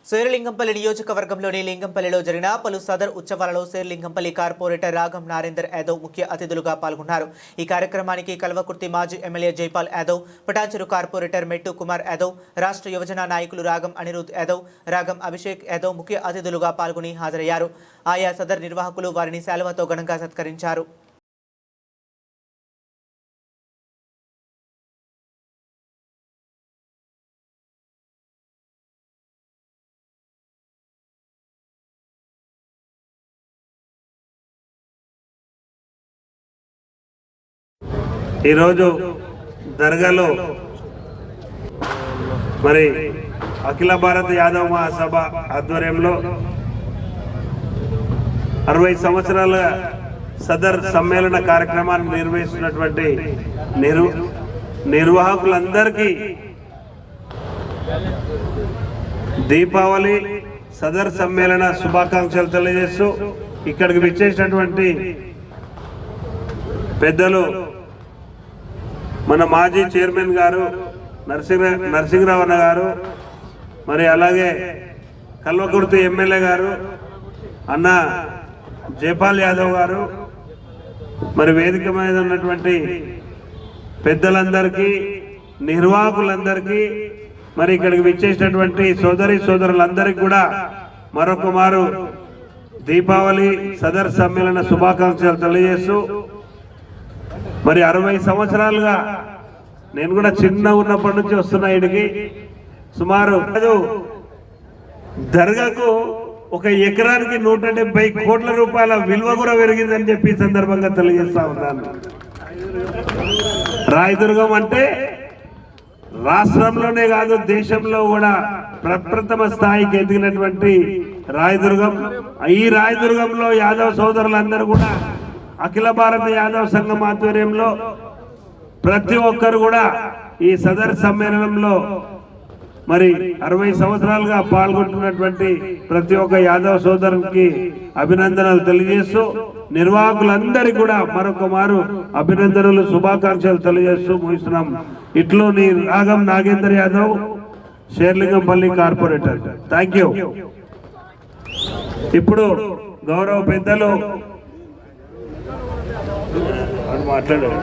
శేర్లింగంపల్లి నియోజకవర్గంలోని లింగంపల్లిలో జరిగిన పలు సదర్ ఉత్సవాలలో శేర్లింగంపల్లి కార్పొరేటర్ రాగం నారేందర్ యాదవ్ ముఖ్య అతిథులుగా పాల్గొన్నారు। ఈ కార్యక్రమానికి కల్వకుర్తి మాజీ ఎమ్మెల్యే జైపాల్ యాదవ్, పటాన్చెరు కార్పొరేటర్ మెట్టు కుమార్ యాదవ్, రాష్ట్ర యువజన నాయకులు రాగం అనిరుద్ యాదవ్, రాగం అభిషేక్ యాదవ్ ముఖ్య అతిథులుగా పాల్గొని హాజరయ్యారు। ఆయా సదర్ నిర్వాహకులు వారిని శాలువాతో ఘనంగా సత్కరించారు। ఈరోజు దర్గాలో మరి అఖిల భారత యాదవ్ మహాసభ ఆధ్వర్యంలో 60 సంవత్సరాల సదర్ సమ్మేళన కార్యక్రమాన్ని నిర్వహిస్తున్నటువంటి నిర్వాహకులందరికీ దీపావళి సదర్ సమ్మేళన శుభాకాంక్షలు తెలియజేస్తూ ఇక్కడికి విచ్చేసినటువంటి పెద్దలు మన మాజీ చైర్మన్ గారు నరసింహరావు అన్న గారు, మరి అలాగే కల్వకుర్తి ఎమ్మెల్యే గారు అన్న జైపాల్ యాదవ్ గారు, మరి వేదిక మీద ఉన్నటువంటి పెద్దలందరికీ నిర్వాహకులందరికీ, మరి ఇక్కడికి విచ్చేసినటువంటి సోదరులందరికీ కూడా మరొక మారు దీపావళి సదర్ సమ్మేళన శుభాకాంక్షలు తెలియజేస్తూ, మరి 60 సంవత్సరాలుగా నేను కూడా చిన్న ఉన్నప్పటి నుంచి వస్తున్నా ఇడికి సుమారు దర్గాకు ఒక ఎకరానికి 170 కోట్ల రూపాయల విలువ కూడా పెరిగిందని చెప్పి ఈ సందర్భంగా తెలియజేస్తా ఉన్నాను। రాయదుర్గం అంటే రాష్ట్రంలోనే కాదు దేశంలో కూడా ప్రప్రథమ స్థాయికి ఎదిగినటువంటి రాయదుర్గం। ఈ రాయదుర్గంలో యాదవ్ సోదరులందరూ కూడా అఖిల భారత యాదవ్ సంఘం ఆధ్వర్యంలో ప్రతి ఒక్కరు కూడా ఈ సదర్ సమ్మేళనంలో మరి 60 సంవత్సరాలుగా పాల్గొంటున్నటువంటి ప్రతి ఒక్క యాదవ్ సోదరునికి అభినందనలు తెలియజేస్తూ, నిర్వాహకులందరికీ కూడా మరొక మారు అభినందనలు శుభాకాంక్షలు తెలియజేస్తూ ముగిస్తున్నాం। ఇట్లో నీ రాగం Nagender Yadav, Serilingampally corporator. Thank you. ఇప్పుడు గౌరవ పెద్దలు మాట్లాడారు।